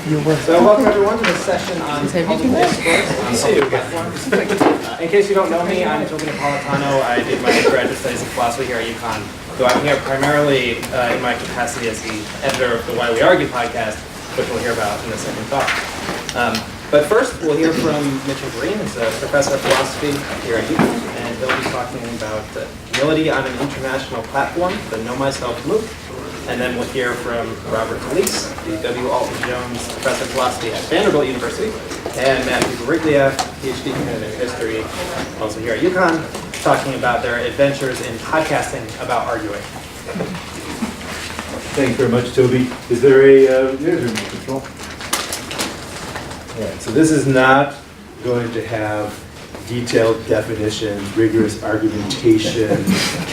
So welcome everyone to this session on public discourse on public platforms. In case you don't know me, I'm Toby Napolitano. I did my graduate studies in philosophy here at UConn. So I'm here primarily in my capacity as the editor of the Why We Argue podcast, which we'll hear about in the second talk. But first, we'll hear from Mitchell Green, who's a professor of philosophy here at UConn, and he'll be talking about humility on an international platform, the Know Myself MOOC. And then we'll hear from Robert Talisse, the W. Alton Jones Professor of Philosophy at Vanderbilt University, and Matthew Guariglia, PhD candidate in history, also here at UConn, talking about their adventures in podcasting about arguing. Thank you very much, Toby. Is there a remote control? All right, so this is not going to have detailed definitions, rigorous argumentation,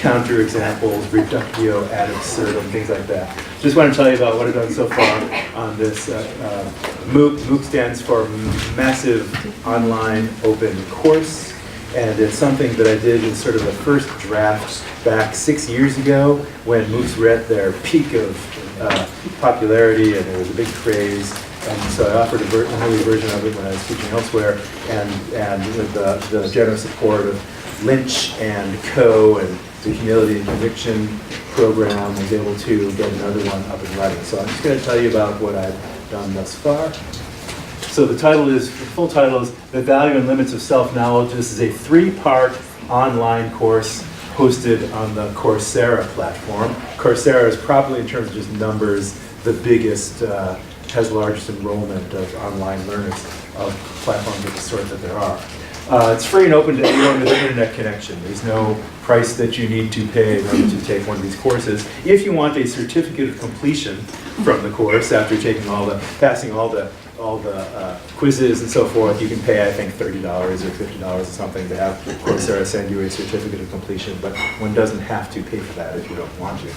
counterexamples, reductio ad absurdum, things like that. Just want to tell you about what I've done so far on this MOOC. MOOC stands for Massive Online Open Course, and it's something that I did in sort of the first draft back 6 years ago when MOOCs were at their peak of popularity and there was a big craze. And so I offered an early version of it when I was teaching elsewhere, and with the generous support of Lynch and Co. and the Humility and Conviction program, was able to get another one up and running. So I'm just going to tell you about what I've done thus far. So the full title is The Value and Limits of Self-Knowledge. This is a 3-part online course hosted on the Coursera platform. Coursera is probably, in terms of just numbers, the biggest has the largest enrollment of online learners of platforms of the sort that there are. It's free and open to anyone with an internet connection. There's no price that you need to pay in order to take one of these courses. If you want a certificate of completion from the course after passing all the quizzes and so forth, you can pay, I think, $30 or $50 or something to have Coursera send you a certificate of completion, but one doesn't have to pay for that if you don't want to.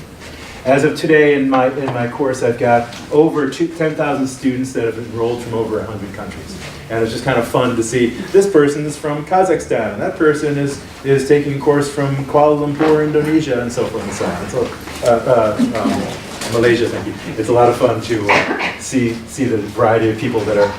As of today in my course, I've got over 10,000 students that have enrolled from over 100 countries. And it's just kind of fun to see this person is from Kazakhstan, and that person is taking a course from Kuala Lumpur, Indonesia, and so forth and so on. So, Malaysia, thank you. It's a lot of fun to see the variety of people that are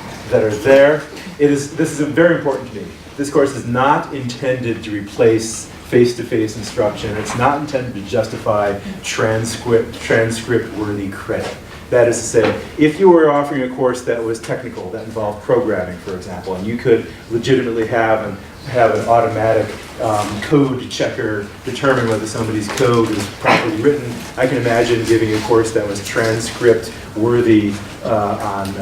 there. This is very important to me. This course is not intended to replace face-to-face instruction. It's not intended to justify transcript-worthy credit. That is to say, if you were offering a course that was technical, that involved programming, for example, and you could legitimately have an automatic code checker determine whether somebody's code is properly written, I can imagine giving a course that was transcript-worthy on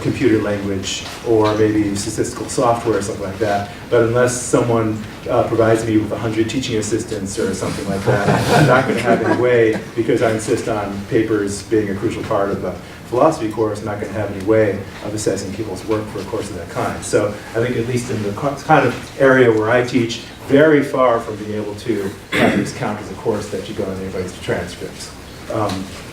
computer language or maybe statistical software or something like that. But unless someone provides me with 100 teaching assistants or something like that, I'm not going to have any way, because I insist on papers being a crucial part of the philosophy course, I'm not going to have any way of assessing people's work for a course of that kind. So I think at least in the kind of area where I teach, very far from being able to have this count as a course that you go in anybody's transcripts.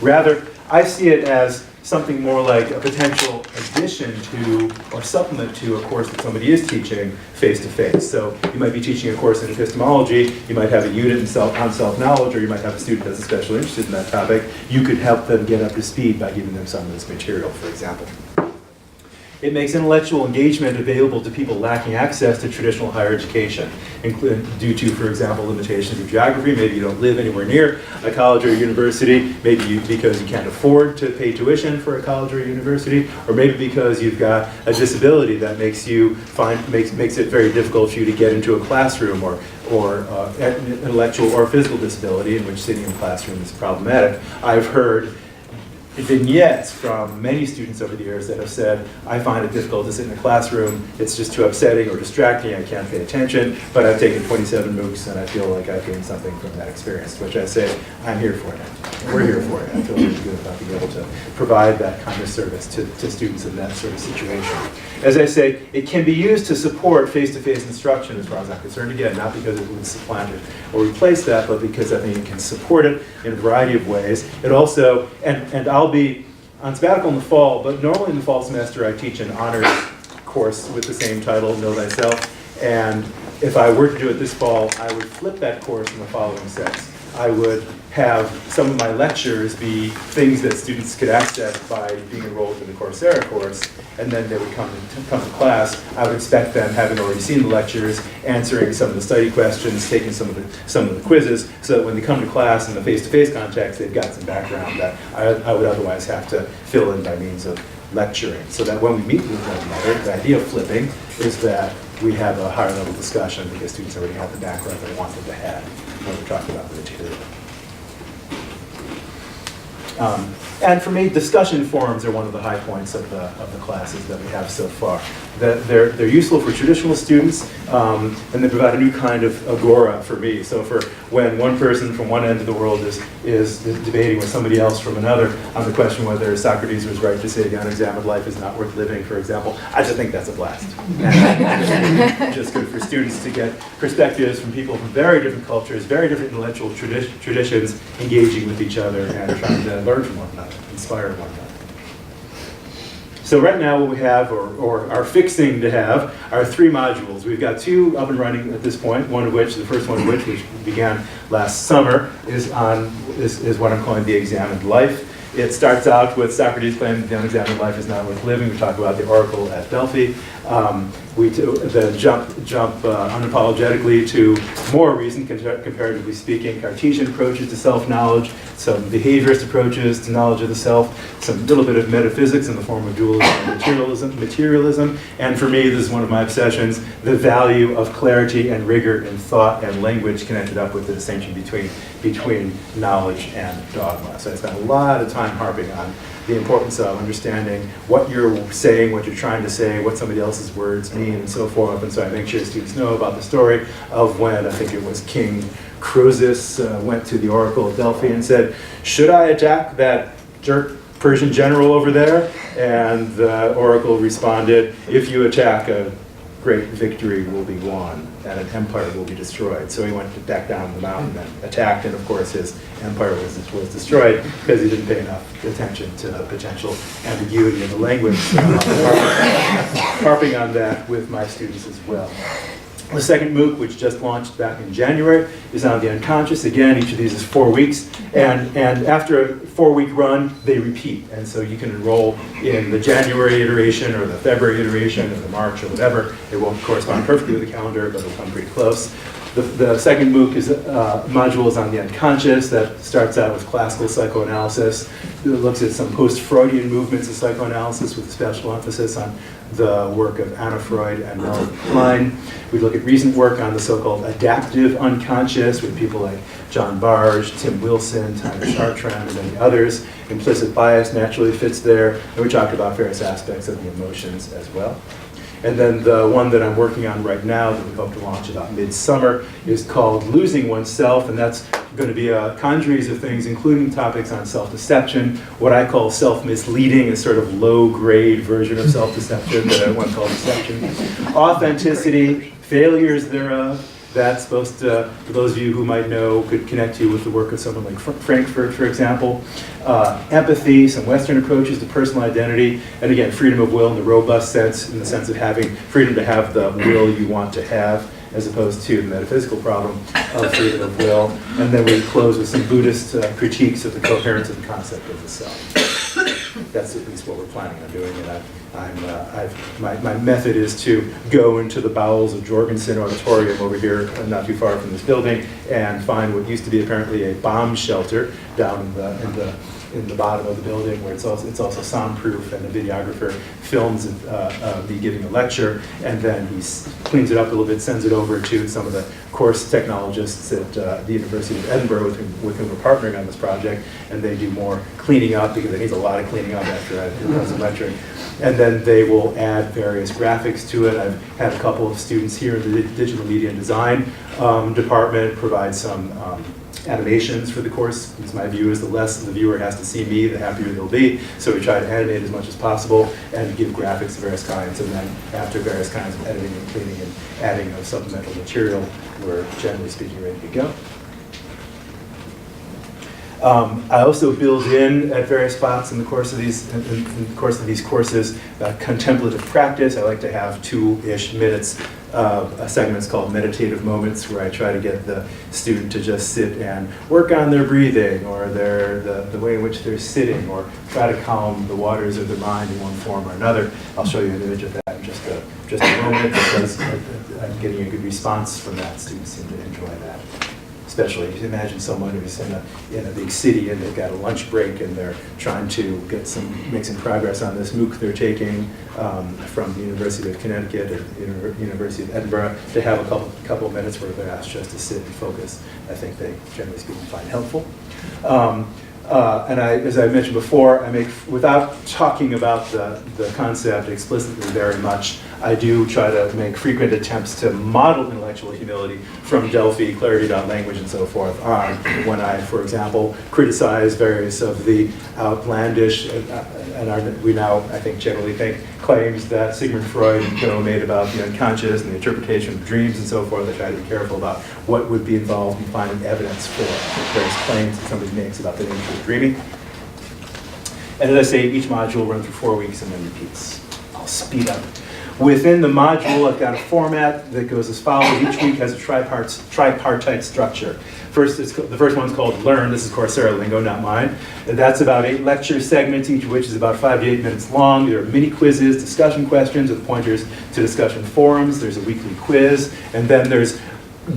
Rather, I see it as something more like a potential addition to or supplement to a course that somebody is teaching face-to-face. So you might be teaching a course in epistemology, you might have a unit on self-knowledge, or you might have a student that's especially interested in that topic. You could help them get up to speed by giving them some of this material, for example. It makes intellectual engagement available to people lacking access to traditional higher education, due to, for example, limitations of geography. Maybe you don't live anywhere near a college or a university, maybe because you can't afford to pay tuition for a college or a university, or maybe because you've got a disability that makes it very difficult for you to get into a classroom, or an intellectual or physical disability in which sitting in a classroom is problematic. I've heard vignettes from many students over the years that have said, I find it difficult to sit in a classroom, it's just too upsetting or distracting, I can't pay attention, but I've taken 27 MOOCs and I feel like I've gained something from that experience, which I say, I'm here for it. We're here for it. I feel really good about being able to provide that kind of service to students in that sort of situation. As I say, it can be used to support face-to-face instruction as far as I'm concerned. Again, not because it would supplant it or replace that, but because I think it can support it in a variety of ways. It also, and I'll be on sabbatical in the fall, but normally in the fall semester I teach an honors course with the same title, Know Thyself, and if I were to do it this fall, I would flip that course in the following sense. I would have some of my lectures be things that students could access by being enrolled in the Coursera course, and then they would come to class. I would expect them, having already seen the lectures, answering some of the study questions, taking some of the quizzes, so that when they come to class in the face-to-face context, they've got some background that I would otherwise have to fill in by means of lecturing. So that when we meet with one another, the idea of flipping is that we have a higher level discussion because students already have the background they wanted to have when we're talking about the material. And for me, discussion forums are one of the high points of the classes that we have so far. They're useful for traditional students, and they provide a new kind of agora for me. So for when one person from one end of the world is debating with somebody else from another on the question whether Socrates was right to say the unexamined life is not worth living, for example, I just think that's a blast. And just good for students to get perspectives from people from very different cultures, very different intellectual traditions, engaging with each other and trying to learn from one another, inspire one another. So right now what we have, or are fixing to have, are 3 modules. We've got 2 up and running at this point, the first one of which began last summer, is what I'm calling the examined life. It starts out with Socrates claiming that the unexamined life is not worth living. We talk about the oracle at Delphi. We then jump unapologetically to more recent, comparatively speaking, Cartesian approaches to self-knowledge, some behaviorist approaches to knowledge of the self, some little bit of metaphysics in the form of dualism and materialism, and for me, this is one of my obsessions, the value of clarity and rigor in thought and language connected up with the distinction between knowledge and dogma. So I spent a lot of time harping on the importance of understanding what you're saying, what you're trying to say, what somebody else's words mean, and so forth. And so I make sure students know about the story of when, I think it was King Croesus, went to the oracle of Delphi and said, "Should I attack that jerk Persian general over there?" And the oracle responded, "If you attack, a great victory will be won and an empire will be destroyed." So he went back down the mountain and attacked, and of course his empire was destroyed because he didn't pay enough attention to the potential ambiguity of the language. So I'm harping on that with my students as well. The second MOOC, which just launched back in January, is on the unconscious. Again, each of these is 4 weeks, and after a 4-week run, they repeat. And so you can enroll in the January iteration or the February iteration or the March or whatever. It won't correspond perfectly with the calendar, but it'll come pretty close. The second MOOC module is on the unconscious. That starts out with classical psychoanalysis. It looks at some post-Freudian movements of psychoanalysis with special emphasis on the work of Anna Freud and Melanie Klein. We look at recent work on the so-called adaptive unconscious with people like John Barge, Tim Wilson, Tyler Chartrand, and many others. Implicit bias naturally fits there. And we talked about various aspects of the emotions as well. And then the one that I'm working on right now that we hope to launch about midsummer is called Losing Oneself, and that's going to be a congeries of things, including topics on self-deception, what I call self-misleading, a sort of low-grade version of self-deception that I want to call deception, authenticity, failures thereof. That's supposed to, for those of you who might know, could connect you with the work of someone like Frankfurt, for example. Empathy, some Western approaches to personal identity, and again, freedom of will in the robust sense, in the sense of having freedom to have the will you want to have, as opposed to the metaphysical problem of freedom of will. And then we close with some Buddhist critiques of the coherence of the concept of the self. That's at least what we're planning on doing, and my method is to go into the bowels of Jorgensen Auditorium over here, not too far from this building, and find what used to be apparently a bomb shelter down in the bottom of the building, where it's also soundproof, and the videographer films me giving a lecture, and then he cleans it up a little bit, sends it over to some of the course technologists at the University of Edinburgh with whom we're partnering on this project, and they do more cleaning up because it needs a lot of cleaning up after I've done some lecturing. And then they will add various graphics to it. I've had a couple of students here in the digital media and design department provide some animations for the course, because my view is the less the viewer has to see me, the happier they'll be. So we try to animate as much as possible and give graphics of various kinds, and then after various kinds of editing and cleaning and adding of supplemental material, we're generally speaking ready to go. I also build in at various spots in the course of these courses contemplative practice. I like to have 2-ish minutes segments called meditative moments, where I try to get the student to just sit and work on their breathing, or the way in which they're sitting, or try to calm the waters of their mind in one form or another. I'll show you an image of that in just a moment, because I'm getting a good response from that. Students seem to enjoy that. Especially if you imagine someone who's in a big city and they've got a lunch break and they're trying to make some progress on this MOOC they're taking from the University of Connecticut or University of Edinburgh, to have a couple of minutes where they're asked just to sit and focus. I think they, generally speaking, find helpful. And as I mentioned before, without talking about the concept explicitly very much, I do try to make frequent attempts to model intellectual humility from Delphi, clarity.language, and so forth on, when I, for example, criticize various of the outlandish, we now, I think, generally think, claims that Sigmund Freud and Pico made about the unconscious and the interpretation of dreams and so forth. I try to be careful about what would be involved in finding evidence for various claims that somebody makes about the nature of dreaming. And as I say, each module runs for 4 weeks and then repeats. I'll speed up. Within the module, I've got a format that goes as follows. Each week has a tripartite structure. The first one's called Learn. This is Coursera lingo, not mine. And that's about 8 lecture segments, each of which is about 5 to 8 minutes long. There are mini quizzes, discussion questions with pointers to discussion forums. There's a weekly quiz. And then there's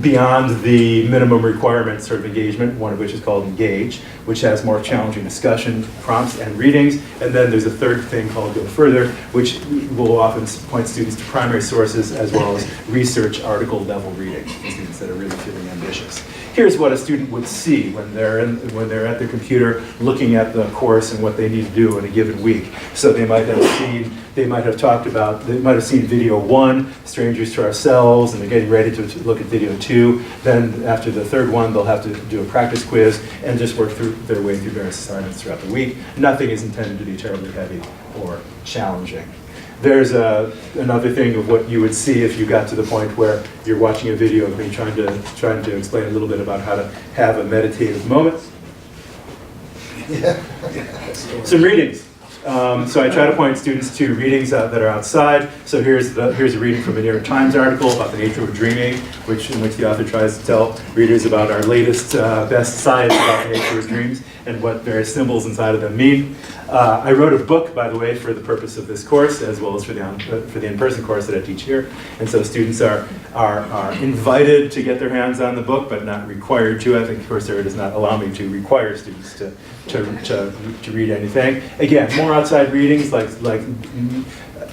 beyond the minimum requirement sort of engagement, one of which is called Engage, which has more challenging discussion, prompts, and readings. And then there's a third thing called Go Further, which will often point students to primary sources as well as research article level reading, students that are really feeling ambitious. Here's what a student would see when they're at their computer looking at the course and what they need to do in a given week. So they might have seen video 1, Strangers to Ourselves, and they're getting ready to look at video 2. Then after the third one, they'll have to do a practice quiz and just work through their way through various assignments throughout the week. Nothing is intended to be terribly heavy or challenging. There's another thing of what you would see if you got to the point where you're watching a video of me trying to explain a little bit about how to have a meditative moment. Some readings. So I try to point students to readings that are outside. So here's a reading from a New York Times article about the nature of dreaming, in which the author tries to tell readers about our latest best science about the nature of dreams and what various symbols inside of them mean. I wrote a book, by the way, for the purpose of this course, as well as for the in-person course that I teach here. And so students are invited to get their hands on the book, but not required to. I think Coursera does not allow me to require students to read anything. Again, more outside readings, like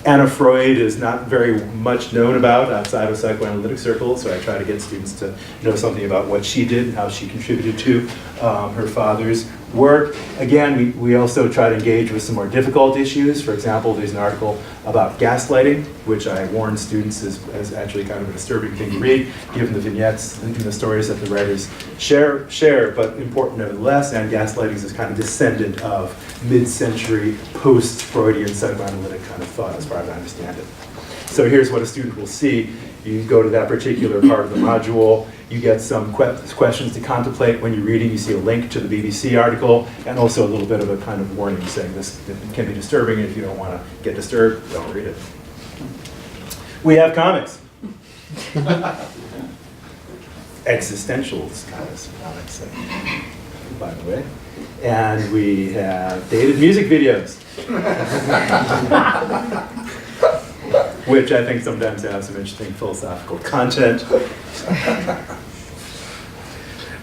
Anna Freud is not very much known about outside of psychoanalytic circles, so I try to get students to know something about what she did and how she contributed to her father's work. Again, we also try to engage with some more difficult issues. For example, there's an article about gaslighting, which I warn students is actually kind of a disturbing thing to read, given the vignettes and the stories that the writers share, but important nevertheless. And gaslighting is kind of descendant of mid-century, post-Freudian psychoanalytic kind of thought, as far as I understand it. So here's what a student will see. You go to that particular part of the module, you get some questions to contemplate. When you're reading, you see a link to the BBC article, and also a little bit of a kind of warning saying this can be disturbing, and if you don't want to get disturbed, don't read it. We have comics. Existential comics, by the way. And we have dated music videos. Which I think sometimes have some interesting philosophical content.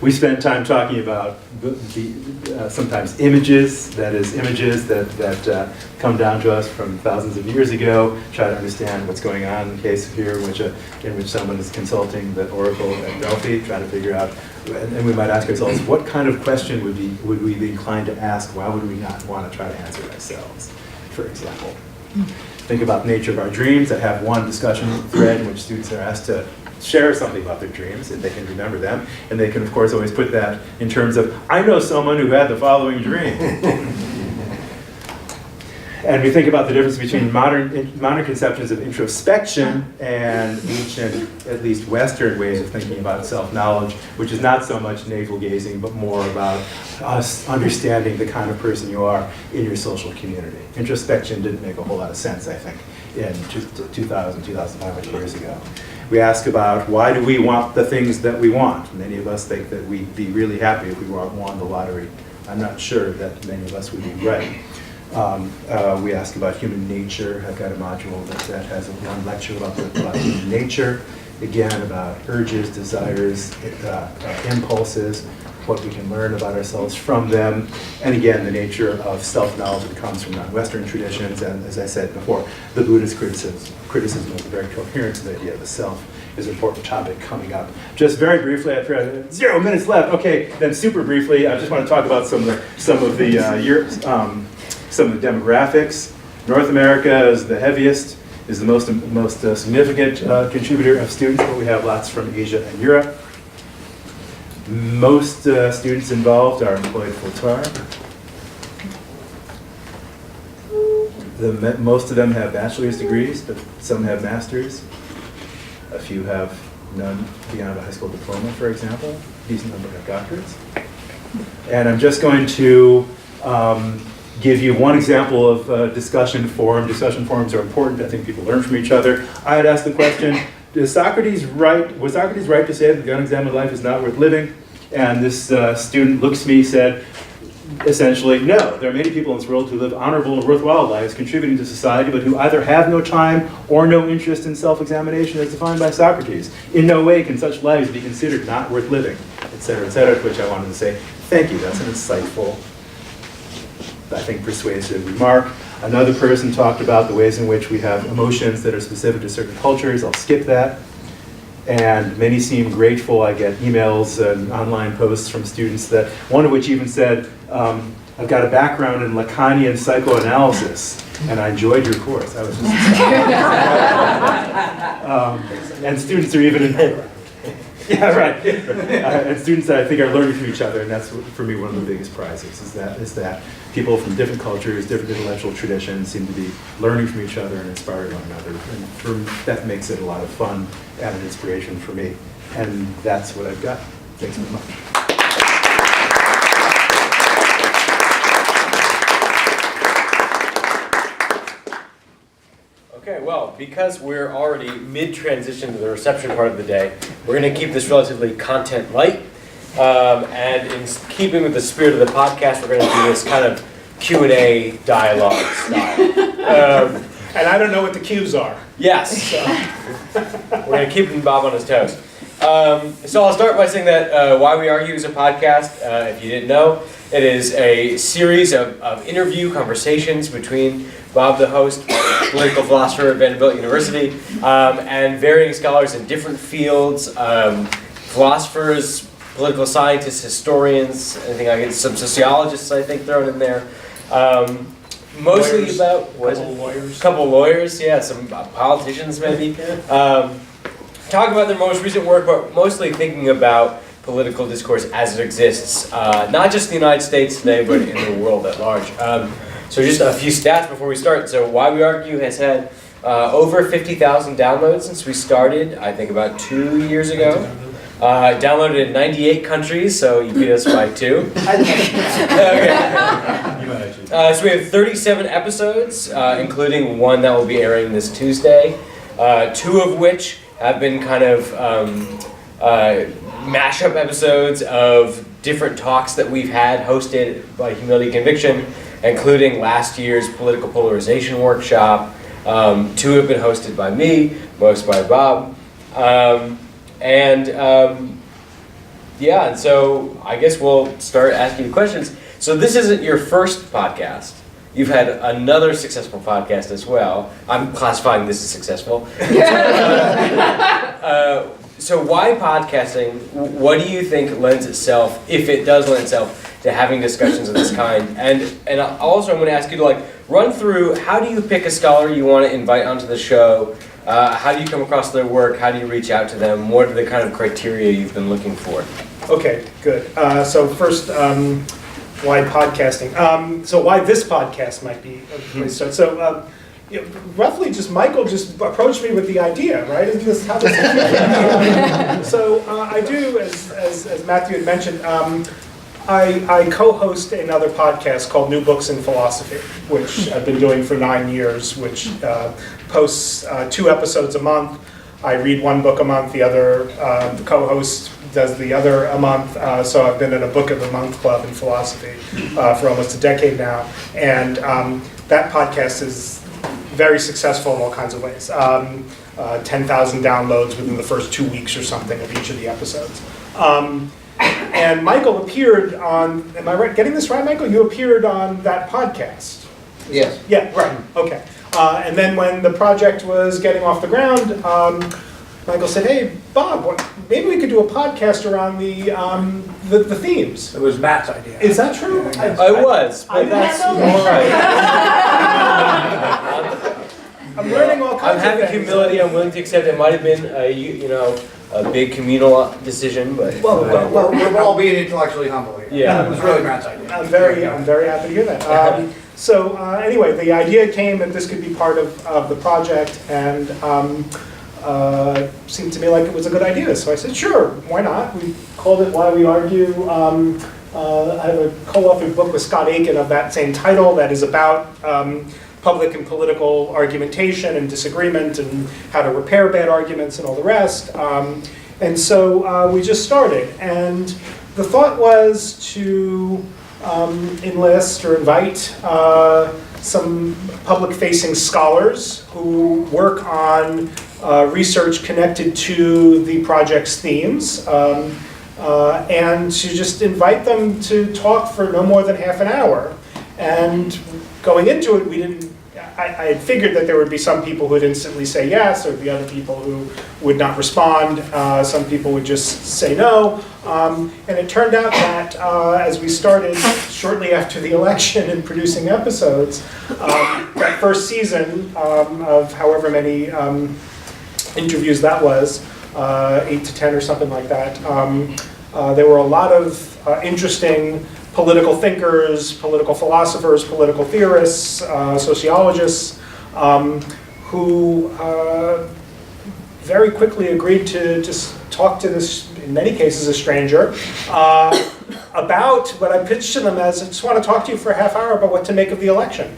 We spend time talking about sometimes images, that is images that come down to us from thousands of years ago, try to understand what's going on in the case here in which someone is consulting the oracle at Delphi, trying to figure out, and we might ask ourselves, what kind of question would we be inclined to ask? Why would we not want to try to answer it ourselves, for example? Think about the nature of our dreams. I have one discussion thread in which students are asked to share something about their dreams, if they can remember them. And they can, of course, always put that in terms of, I know someone who had the following dream. And we think about the difference between modern conceptions of introspection and ancient, at least Western ways of thinking about self-knowledge, which is not so much navel-gazing, but more about us understanding the kind of person you are in your social community. Introspection didn't make a whole lot of sense, I think, in 2,500 years ago. We ask about why do we want the things that we want. Many of us think that we'd be really happy if we won the lottery. I'm not sure that many of us would be right. We ask about human nature. I've got a module that has one lecture about human nature. Again, about urges, desires, impulses, what we can learn about ourselves from them. And again, the nature of self-knowledge that comes from non-Western traditions. And as I said before, the Buddhist criticism of the very coherence of the idea of the self is an important topic coming up. Just very briefly, I've got 0 minutes left. Okay, then super briefly, I just want to talk about some of the demographics. North America is the heaviest, is the most significant contributor of students, but we have lots from Asia and Europe. Most students involved are employed full-time. Most of them have bachelor's degrees, but some have master's. A few have none beyond a high school diploma, for example. A decent number have doctorates. And I'm just going to give you one example of discussion forum. Discussion forums are important. I think people learn from each other. I had asked the question, was Socrates right to say that the unexamined life is not worth living? And this student looks at me and said, essentially, no. There are many people in this world who live honorable and worthwhile lives, contributing to society, but who either have no time or no interest in self-examination as defined by Socrates. In no way can such lives be considered not worth living, et cetera, to which I wanted to say, thank you, that's an insightful, I think, persuasive remark. Another person talked about the ways in which we have emotions that are specific to certain cultures. I'll skip that. And many seem grateful. I get emails and online posts from students that, one of which even said, I've got a background in Lacanian psychoanalysis, and I enjoyed your course. I was just and students are even in, yeah, right. And students, I think, are learning from each other, and that's, for me, one of the biggest prizes, is that people from different cultures, different intellectual traditions seem to be learning from each other and inspiring one another. And that makes it a lot of fun and an inspiration for me. And that's what I've got. Thanks very much. Okay, well, because we're already mid-transition to the reception part of the day, we're going to keep this relatively content light. And in keeping with the spirit of the podcast, we're going to do this kind of Q&A dialogue style. And I don't know what the Q's are. Yes. So we're going to keep Bob on his toes. So I'll start by saying that Why We Argue is a podcast. If you didn't know, it is a series of interview conversations between Bob, the host, political philosopher at Vanderbilt University, and varying scholars in different fields, philosophers, political scientists, historians, anything I get, some sociologists I think thrown in there. Mostly lawyers, about couple lawyers, yeah, some politicians maybe. Talk about their most recent work, but mostly thinking about political discourse as it exists, not just in the United States today, but in the world at large. So just a few stats before we start. So Why We Argue has had over 50,000 downloads since we started, I think about 2 years ago. Downloaded in 98 countries, so you beat us by 2. Okay. So we have 37 episodes, including one that will be airing this Tuesday, 2 of which have been kind of mashup episodes of different talks that we've had hosted by Humility Conviction, including last year's political polarization workshop. 2 have been hosted by me, most by Bob. Yeah, and so I guess we'll start asking you questions. So this isn't your first podcast. You've had another successful podcast as well. I'm classifying this as successful. So why podcasting? What do you think lends itself, if it does lend itself, to having discussions of this kind? And also I'm going to ask you to run through, how do you pick a scholar you want to invite onto the show? How do you come across their work? How do you reach out to them? What are the kind of criteria you've been looking for? Okay, good. So first, why podcasting. So why this podcast might be a place to start. So roughly just Michael just approached me with the idea, right? Isn't this how this is? So I do, as Matthew had mentioned, I co-host another podcast called New Books in Philosophy, which I've been doing for 9 years, which posts 2 episodes a month. I read 1 book a month, the other the co-host does the other a month. So I've been in a book of the month club in philosophy for almost a decade now. And that podcast is very successful in all kinds of ways. 10,000 downloads within the first 2 weeks or something of each of the episodes. And Michael appeared on, am I right, getting this right, Michael? You appeared on that podcast. Yes. Yeah, right, okay. And then when the project was getting off the ground, Michael said, hey, Bob, maybe we could do a podcast around the themes. It was Matt's idea. Is that true? I was, I but did that's not know all right. I'm learning all kinds I'm of having things. humility. I'm willing to accept it might have been a big communal decision, but Well, we're all being intellectually humble here. Yeah. It was really Matt's idea. I'm very happy to hear that. So anyway, the idea came that this could be part of the project, and seemed to me like it was a good idea. So I said, sure, why not? We called it Why We Argue. I have a co-authored book with Scott Aiken of that same title that is about public and political argumentation and disagreement and how to repair bad arguments and all the rest. And so we just started. And the thought was to enlist or invite some public-facing scholars who work on research connected to the project's themes, and to just invite them to talk for no more than half an hour. And going into it, I had figured that there would be some people who would instantly say yes, or the other people who would not respond. Some people would just say no. And it turned out that as we started shortly after the election and producing episodes, that first season of however many interviews that was, 8 to 10 or something like that, there were a lot of interesting political thinkers, political philosophers, political theorists, sociologists, who very quickly agreed to just talk to this, in many cases, a stranger, about what I pitched to them as, I just want to talk to you for a half hour about what to make of the election.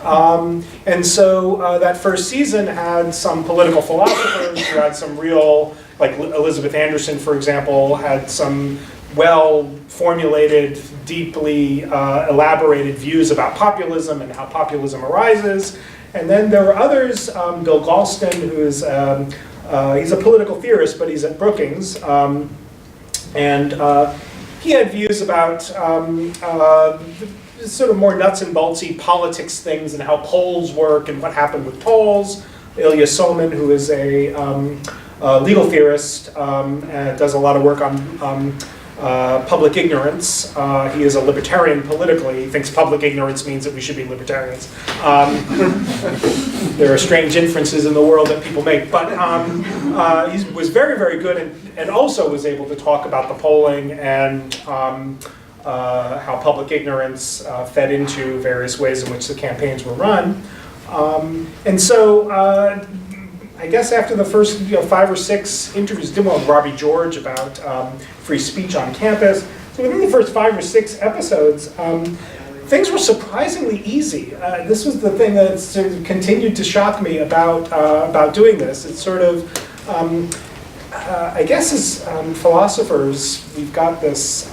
And so that first season had some political philosophers who had some real, like Elizabeth Anderson, for example, had some well-formulated, deeply elaborated views about populism and how populism arises. And then there were others, Bill Galston, who is, he's a political theorist, but he's at Brookings. And he had views about sort of more nuts and boltsy politics things and how polls work and what happened with polls. Ilya Soman, who is a legal theorist, and does a lot of work on public ignorance. He is a libertarian politically. He thinks public ignorance means that we should be libertarians. There are strange inferences in the world that people make, but he was very, very good and also was able to talk about the polling and how public ignorance fed into various ways in which the campaigns were run. And so I guess after the first 5 or 6 interviews, did one with Robbie George about free speech on campus. So within the first 5 or 6 episodes, things were surprisingly easy. This was the thing that sort of continued to shock me about doing this. It's sort of, I guess as philosophers, we've got this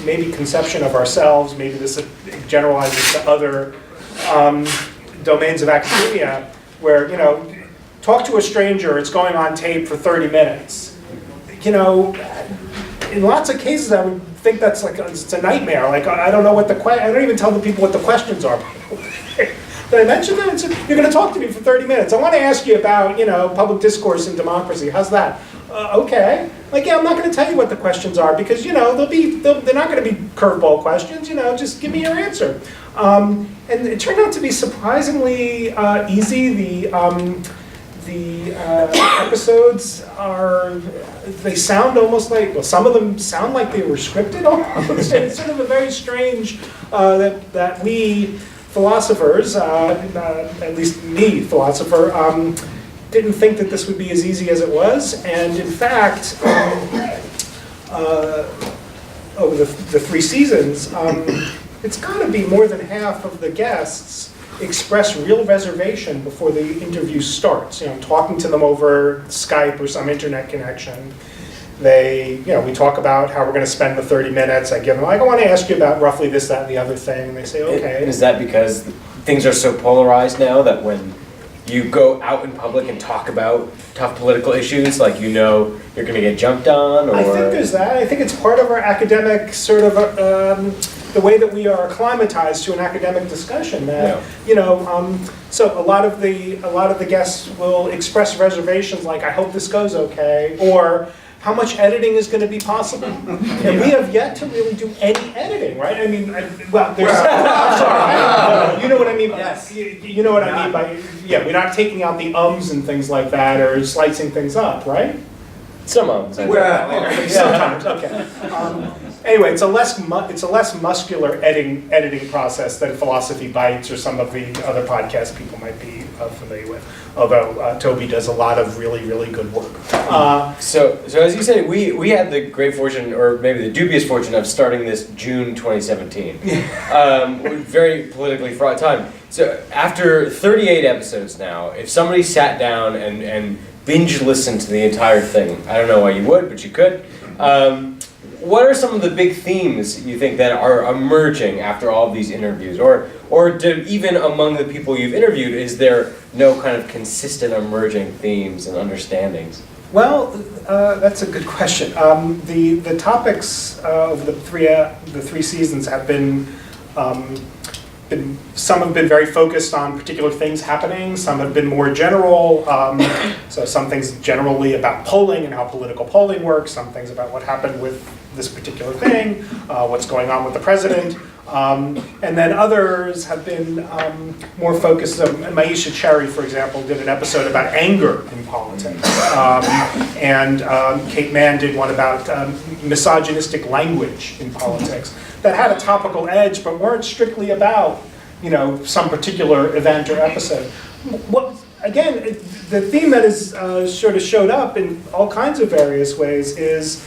maybe conception of ourselves, maybe this generalizes to other domains of academia, where, talk to a stranger, it's going on tape for 30 minutes. In lots of cases, I would think that's like, it's a nightmare. Like, I don't know what I don't even tell the people what the questions are. Did I mention that? You're going to talk to me for 30 minutes. I want to ask you about, public discourse and democracy. How's that? Okay. Like, yeah, I'm not going to tell you what the questions are because, they're not going to be curveball questions. Just give me your answer. And it turned out to be surprisingly easy. the episodes they sound almost like, well, some of them sound like they were scripted almost. And it's sort of a very strange that we philosophers, at least me, philosopher, didn't think that this would be as easy as it was. And in fact, over the 3 seasons, it's got to be more than half of the guests express real reservation before the interview starts. Talking to them over Skype or some internet connection. We talk about how we're going to spend the 30 minutes. I give them, I want to ask you about roughly this, that, and the other thing. And they say, okay. Is that because things are so polarized now that when you go out in public and talk about tough political issues, like you're going to get jumped on? Or? I think there's that. I think it's part of our academic sort of the way that we are acclimatized to an academic discussion. That so a lot of the guests will express reservations like, I hope this goes okay, or how much editing is going to be possible? And we have yet to really do any editing, right? I mean, there's... I'm sorry. You know what I mean? Yes. You know what I mean by... Yeah, we're not taking out the ums and things like that, or slicing things up, right? Some ums. Sometimes, okay. Anyway, it's a less muscular editing process than Philosophy Bites or some of the other podcasts people might be familiar with. Although Toby does a lot of really, really good work. So as you say, we had the great fortune, or maybe the dubious fortune, of starting this June 2017. Very politically fraught time. So after 38 episodes now, if somebody sat down and binge listened to the entire thing, I don't know why you would, but you could. What are some of the big themes you think that are emerging after all of these interviews? Or even among the people you've interviewed, is there no kind of consistent emerging themes and understandings? Well, that's a good question. The topics over the three seasons have been some have been very focused on particular things happening. Some have been more general. So some things generally about polling and how political polling works. Some things about what happened with this particular thing, what's going on with the president. And then others have been more focused. Maisha Cherry, for example, did an episode about anger in politics. And Kate Mann did one about misogynistic language in politics that had a topical edge, but weren't strictly about, some particular event or episode. Again, the theme that is sort of showed up in all kinds of various ways is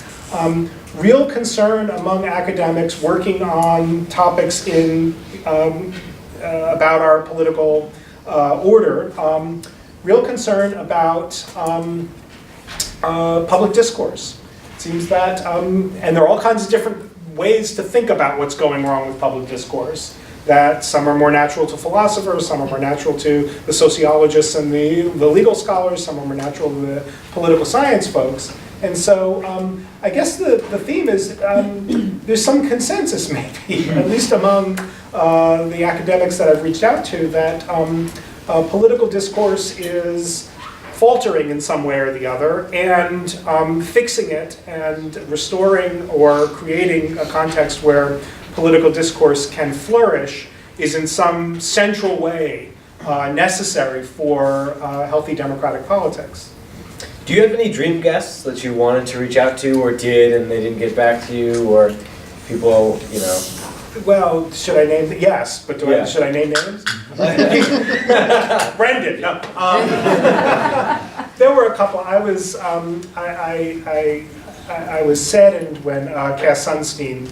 real concern among academics working on topics about our political order. Real concern about public discourse. It seems that, and there are all kinds of different ways to think about what's going wrong with public discourse. That some are more natural to philosophers, some are more natural to the sociologists and the legal scholars, some are more natural to the political science folks. And so I guess the theme is there's some consensus maybe, at least among the academics that I've reached out to, that political discourse is faltering in some way or the other, and fixing it and restoring or creating a context where political discourse can flourish is in some central way necessary for healthy democratic politics. Do you have any dream guests that you wanted to reach out to, or did, and they didn't get back to you, or people, Well, should I name? Yes, but should I name names? Brendan. No. There were a couple. I was I was saddened when Cass Sunstein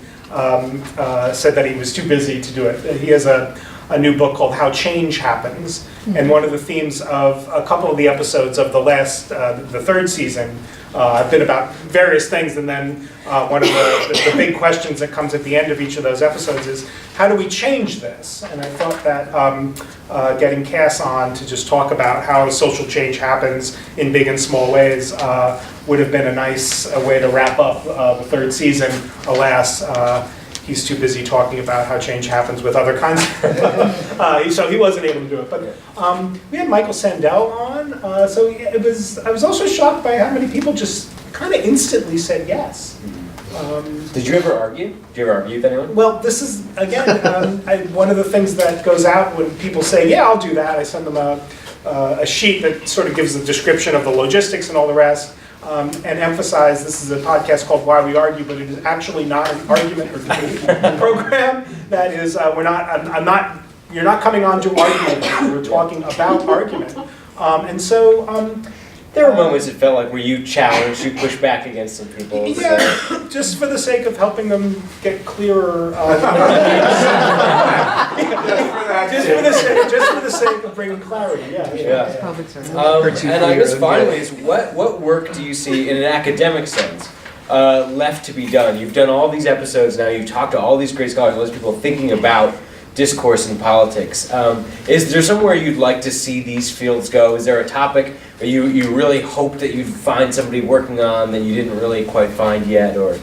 said that he was too busy to do it. He has a new book called How Change Happens, and one of the themes of a couple of the episodes of the third season have been about various things, and then one of the big questions that comes at the end of each of those episodes is, how do we change this? And I thought that getting Cass on to just talk about how social change happens in big and small ways would have been a nice way to wrap up the third season. Alas, he's too busy talking about how change happens with other kinds of, so he wasn't able to do it. But we had Michael Sandel on, so I was also shocked by how many people just kind of instantly said yes. Did you ever argue? Did you ever argue with anyone? Well, this is, again, one of the things that goes out when people say, yeah, I'll do that. I send them a a sheet that sort of gives a description of the logistics and all the rest, and emphasize this is a podcast called Why We Argue, but it is actually not an argument or debate program. That is, you're not coming on to argument. We're talking about argument. And so, There were moments it felt like where you challenged, you pushed back against some people. yeah, just for the sake of helping them get clearer. Just for the sake of bringing clarity. Yeah. And I guess finally, is what work do you see in an academic sense left to be done? You've done all these episodes now. You've talked to all these great scholars, all these people thinking about discourse and politics. Is there somewhere you'd like to see these fields go? Is there a topic that you really hope that you'd find somebody working on that you didn't really quite find yet? Or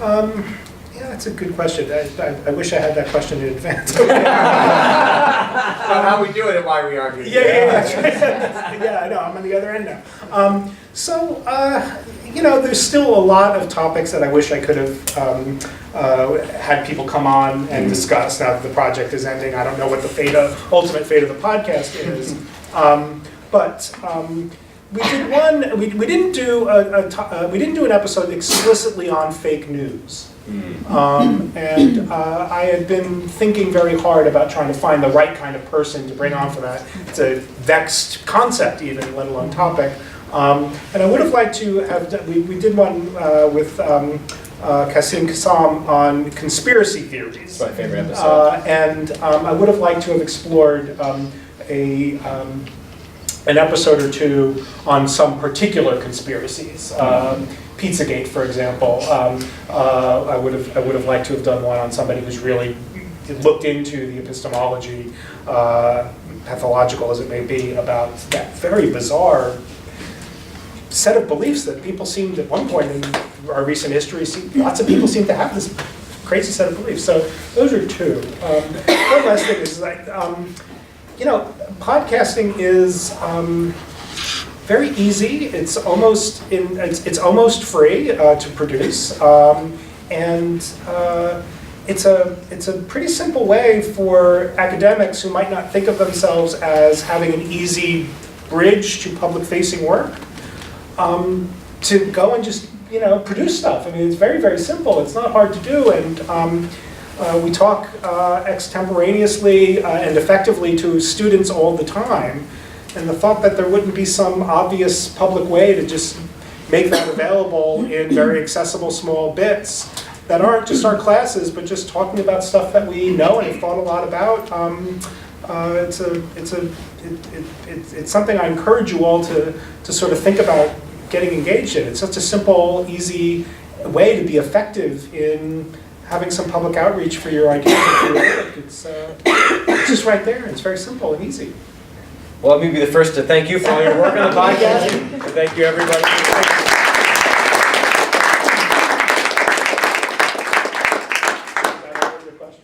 Yeah, that's a good question. I wish I had that question in advance. How we do it and why we argue. Yeah, I know. I'm on the other end now. There's still a lot of topics that I wish I could have had people come on and discuss. Now that the project is ending, I don't know what the ultimate fate of the podcast is. We did one. We didn't do an episode explicitly on fake news. I had been thinking very hard about trying to find the right kind of person to bring on for that. It's a vexed concept even, let alone topic. And I would have liked to have, we did one with Qasim Qassam on conspiracy theories. It's my favorite episode. I would have liked to have explored an episode or two on some particular conspiracies. Pizzagate, for example. I would have liked to have done one on somebody who's really looked into the epistemology, pathological as it may be, about that very bizarre set of beliefs that people seemed at one point in our recent history, lots of people seem to have this crazy set of beliefs. So those are two. One last thing is podcasting is very easy. It's almost free to produce, it's a pretty simple way for academics who might not think of themselves as having an easy bridge to public-facing work to go and just produce stuff. I mean, it's very, very simple. It's not hard to do, and we talk extemporaneously and effectively to students all the time. And the thought that there wouldn't be some obvious public way to just make that available in very accessible small bits that aren't just our classes, but just talking about stuff that we know and have thought a lot about. It's something I encourage you all to sort of think about getting engaged in. It's such a simple, easy way to be effective in having some public outreach for your ideas and for your work. It's just right there. It's very simple and easy. Well, let me be the first to thank you for all your work on the podcast, and thank you everybody.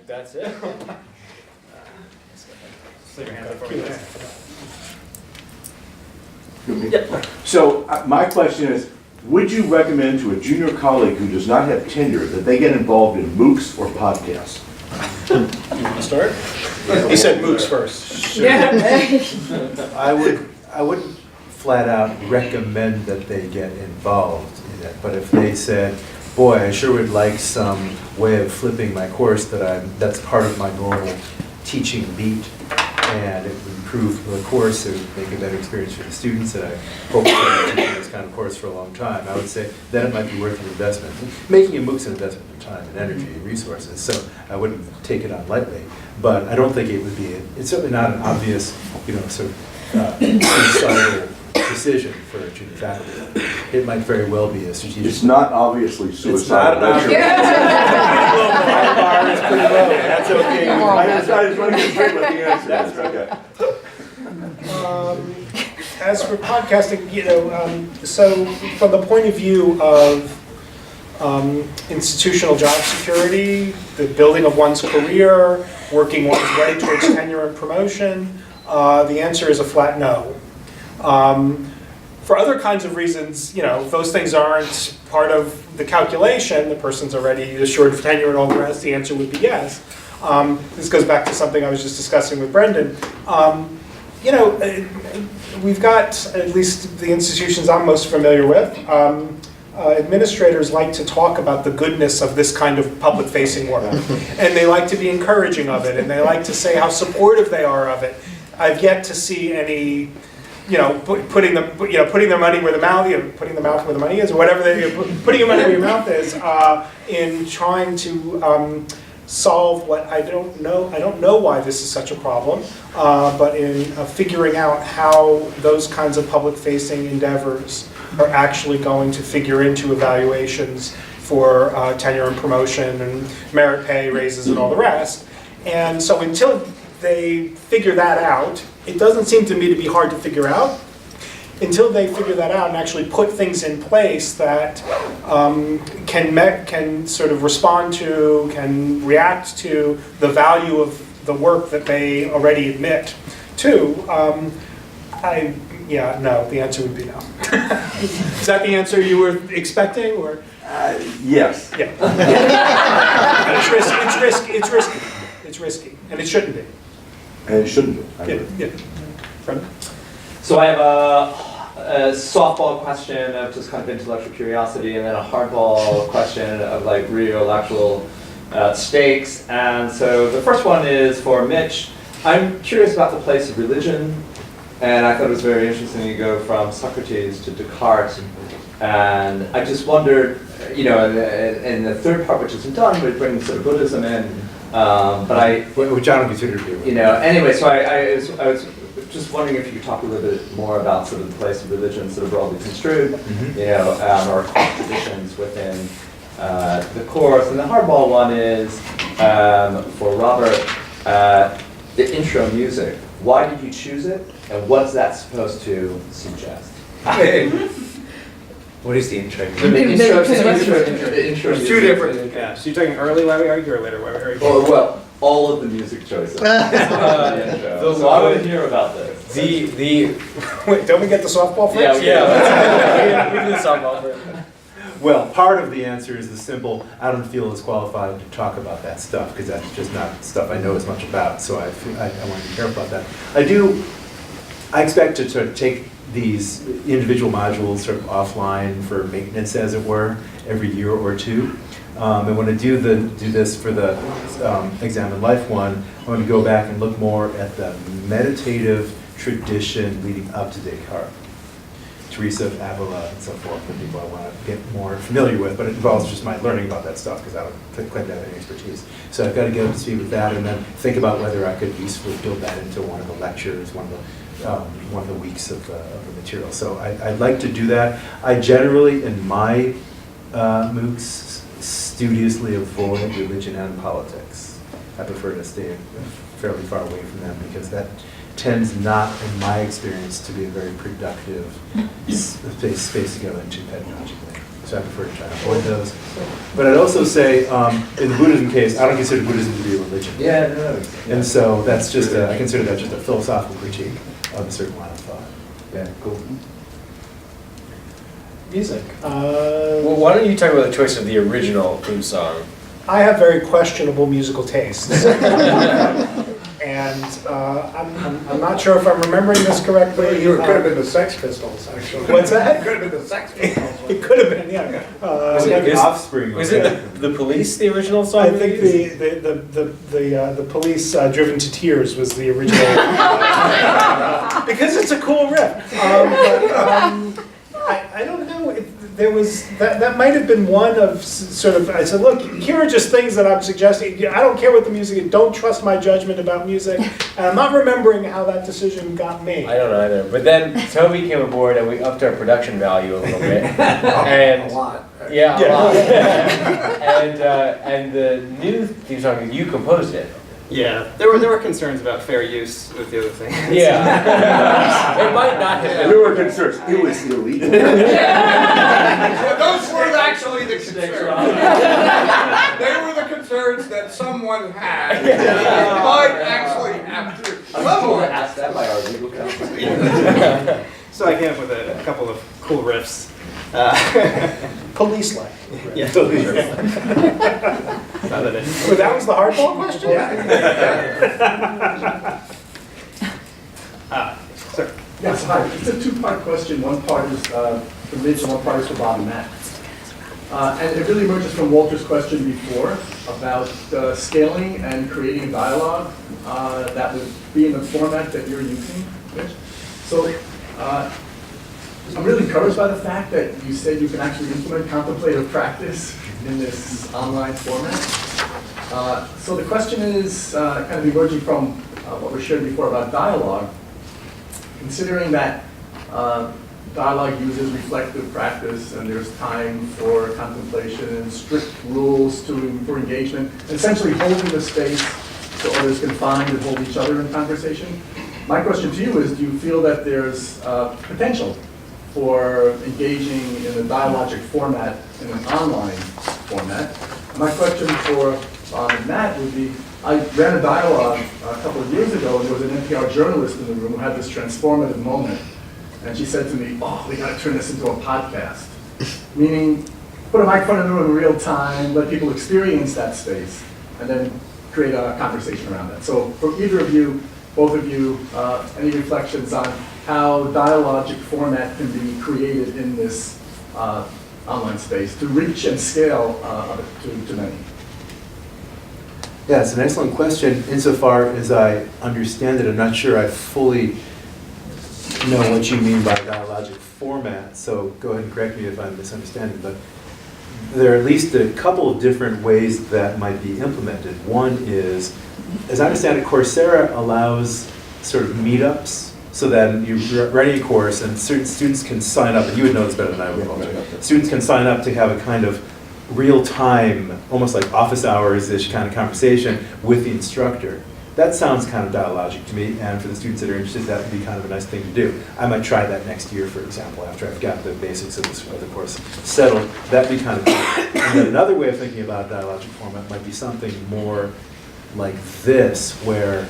That's it. Leave your hands up for me. So my question is, would you recommend to a junior colleague who does not have tenure that they get involved in MOOCs or podcasts? You want to start? He said MOOCs first. I wouldn't flat out recommend that they get involved in it, but if they said, boy, I sure would like some way of flipping my course that's part of my normal teaching beat, and it would improve the course, it would make a better experience for the students, and I hope to teach this kind of course for a long time, I would say then it might be worth an investment. Making a MOOC's an investment in time and energy and resources, so I wouldn't take it on lightly. But I don't think it would be, it's certainly not an obvious, sort of suicidal decision for junior faculty. It might very well be a strategic. It's not obviously suicidal. It's not It's pretty low. That's okay. I just want to get straight with the answer. That's okay. As for podcasting, so from the point of view of institutional job security, the building of one's career, working one's way towards tenure and promotion, the answer is a flat no. For other kinds of reasons, if those things aren't part of the calculation, the person's already assured of tenure and all the rest, the answer would be yes. This goes back to something I was just discussing with Brendan. We've got, at least the institutions I'm most familiar with, administrators like to talk about the goodness of this kind of public-facing work. And they like to be encouraging of it, and they like to say how supportive they are of it. I've yet to see any, putting their money where the mouth, putting the mouth where the money is, or whatever putting your money where your mouth is, in trying to solve what I don't know why this is such a problem, but in figuring out how those kinds of public-facing endeavors are actually going to figure into evaluations for tenure and promotion and merit pay raises and all the rest. And so until they figure that out, it doesn't seem to me to be hard to figure out. Until they figure that out and actually put things in place that can sort of respond to, can react to the value of the work that they already admit to, no, the answer would be no. Is that the answer you were expecting, or? Yes. Yeah. It's risky, and it shouldn't be. And it shouldn't be. I Yeah, agree. yeah. Brendan? So I have a softball question of just kind of intellectual curiosity, and then a hardball question of like real, actual stakes. And so the first one is for Mitch. I'm curious about the place of religion, and I thought it was very interesting you go from Socrates to Descartes. And I just wondered, in the third part, which isn't done, we bring sort of Buddhism in. Which I don't consider to be. Anyway, so I was just wondering if you could talk a little bit more about sort of the place of religion, sort of broadly construed, or traditions within the course. And the hardball one is for Robert, the intro music. Why did you choose it, and what's that supposed to suggest? What is the intro? The intro There's two different. Yeah, so you're talking early why we argue or later why we argue? Well, all of the music choices. So I want to hear about this. Wait, don't we get the softball first? Yeah, We do the softball first. Well, part of the answer is the simple, I don't feel as qualified to talk about that stuff, because that's just not stuff I know as much about, so I want to be careful about that. I expect to sort of take these individual modules sort of offline for maintenance, as it were, every year or two. And when I do this for the Examine Life one, I want to go back and look more at the meditative tradition leading up to Descartes. Teresa of Avila and so forth, the people I want to get more familiar with, but it involves just my learning about that stuff because I don't quite have any expertise. So I've got to get up to speed with that and then think about whether I could usefully build that into one of the lectures, one of the weeks of the material. So I'd like to do that. I generally, in my MOOCs, studiously avoid religion and politics. I prefer to stay fairly far away from them because that tends not, in my experience, to be a very productive space to go into pedagogically. So I prefer to try to avoid those. But I'd also say, in the Buddhism case, I don't consider Buddhism to be a religion. Yeah, no. And so that's just I consider that just a philosophical critique of a certain line of thought. Yeah, cool. Music. Well, why don't you talk about the choice of the original theme song? I have very questionable musical tastes. And I'm not sure if I'm remembering this correctly. It could have been the Sex Pistols, actually. What's that? It could have been the Sex Pistols. It could have been, yeah. Was it the Offspring? Was it the Police, the original song? I think the Police Driven to Tears was the original. Because it's a cool riff. I don't know. There was that might have been one of sort of. I said, look, here are just things that I'm suggesting. I don't care what the music is. Don't trust my judgment about music. And I'm not remembering how that decision got made. I don't know either. But then Toby came aboard and we upped our production value a little bit. And A lot. yeah, a lot. And the new theme song, you composed it. Yeah, there were concerns about fair use with the other thing. Yeah. It might not have been. There were concerns, it was illegal. Those were actually the concerns. They were the concerns that someone had. Might actually have to. I'm going to ask that by our legal counsel. So I came up with a couple of cool riffs. Police-like. Yeah. Not that it- Well, that was the hardball question? Sir. Yes, hi. It's a two-part question. One part is for Mitch and one part is for Bob and Matt. And it really emerges from Walter's question before about scaling and creating a dialogue that would be in the format that you're using, Mitch. So I'm really encouraged by the fact that you said you can actually implement contemplative practice in this online format. So the question is kind of emerging from what was shared before about dialogue. Considering that dialogue uses reflective practice and there's time for contemplation and strict rules for engagement, essentially holding the space so others can find and hold each other in conversation. My question to you is, do you feel that there's potential for engaging in a dialogic format in an online format? And my question for Matt would be, I ran a dialogue a couple of years ago, and there was an NPR journalist in the room who had this transformative moment. And she said to me, oh, we got to turn this into a podcast. Meaning, put a microphone in the room in real time, let people experience that space, and then create a conversation around that. So for either of you, both of you, any reflections on how dialogic format can be created in this online space to reach and scale to many? Yeah, it's an excellent question. Insofar as I understand it, I'm not sure I fully know what you mean by dialogic format, so go ahead and correct me if I'm misunderstanding, but there are at least a couple of different ways that might be implemented. One is, as I understand it, Coursera allows sort of meetups, so that you're writing a course and certain students can sign up, and you would know this better than I would. Students can sign up to have a kind of real-time, almost like office hours-ish kind of conversation with the instructor. That sounds kind of dialogic to me, and for the students that are interested, that would be kind of a nice thing to do. I might try that next year, for example, after I've got the basics of the course settled. That'd be kind of cool. And then another way of thinking about dialogic format might be something more like this, where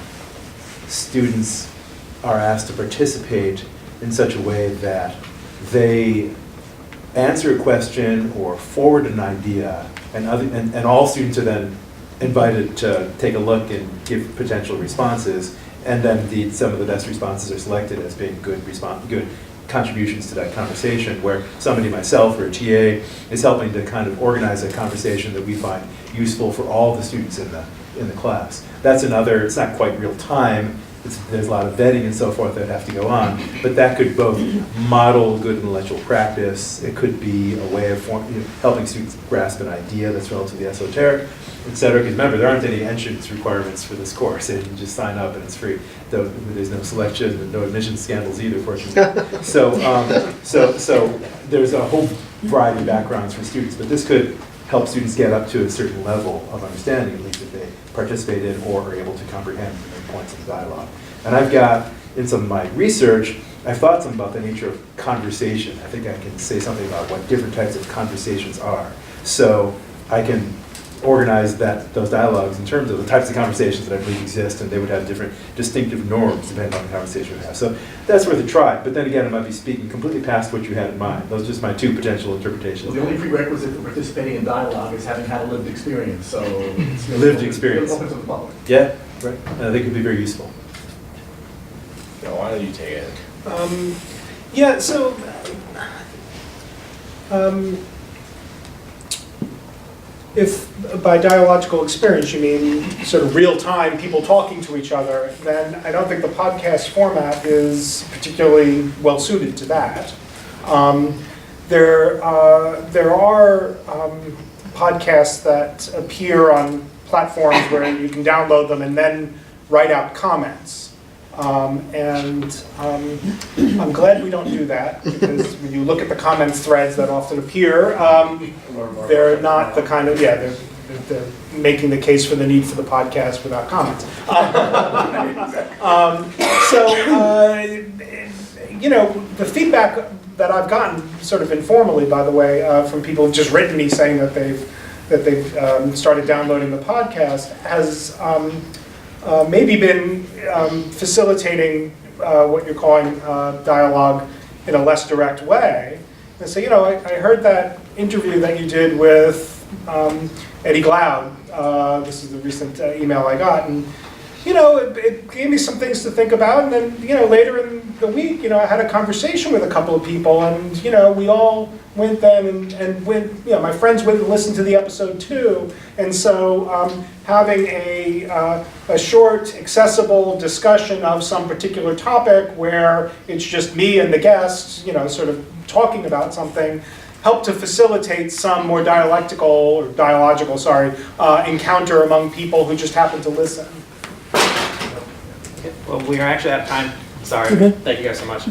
students are asked to participate in such a way that they answer a question or forward an idea, and all students are then invited to take a look and give potential responses, and then some of the best responses are selected as being good contributions to that conversation, where somebody, myself or a TA, is helping to kind of organize a conversation that we find useful for all the students in the class. That's another, it's not quite real time, there's a lot of vetting and so forth that have to go on, but that could both model good intellectual practice, it could be a way of helping students grasp an idea that's relatively esoteric, et cetera. Because remember, there aren't any entrance requirements for this course. You can just sign up and it's free. There's no selection and no admission scandals either, fortunately. So there's a whole variety of backgrounds for students, but this could help students get up to a certain level of understanding, at least if they participate in or are able to comprehend the main points of the dialogue. And I've got, in some of my research, I've thought some about the nature of conversation. I think I can say something about what different types of conversations are. So I can organize those dialogues in terms of the types of conversations that I believe exist, and they would have different distinctive norms depending on the conversation we have. So that's worth a try. But then again, I might be speaking completely past what you had in mind. Those are just my two potential interpretations. Well, the only prerequisite for participating in dialogue is having had a lived experience. So it's lived experience. Open to the public. Yeah, right. And I think it could be very useful. No, why don't you take it? Yeah, so if by dialogical experience you mean sort of real-time people talking to each other, then I don't think the podcast format is particularly well-suited to that. There are podcasts that appear on platforms where you can download them and then write out comments. I'm glad we don't do that, because when you look at the comments threads that often appear, they're not the kind of, they're making the case for the need for the podcast without comments. The feedback that I've gotten, sort of informally, by the way, from people who've just written me saying that they've started downloading the podcast, has maybe been facilitating what you're calling dialogue in a less direct way. And so, I heard that interview that you did with Eddie Glaude. This is the recent email I got, and it gave me some things to think about. And then, later in the week, I had a conversation with a couple of people, and, we all went then and went, my friends went and listened to the episode too. And so having a short, accessible discussion of some particular topic where it's just me and the guests, sort of talking about something, helped to facilitate some more dialogical encounter among people who just happen to listen. Well, we are actually out of time. Sorry. Thank you guys so much.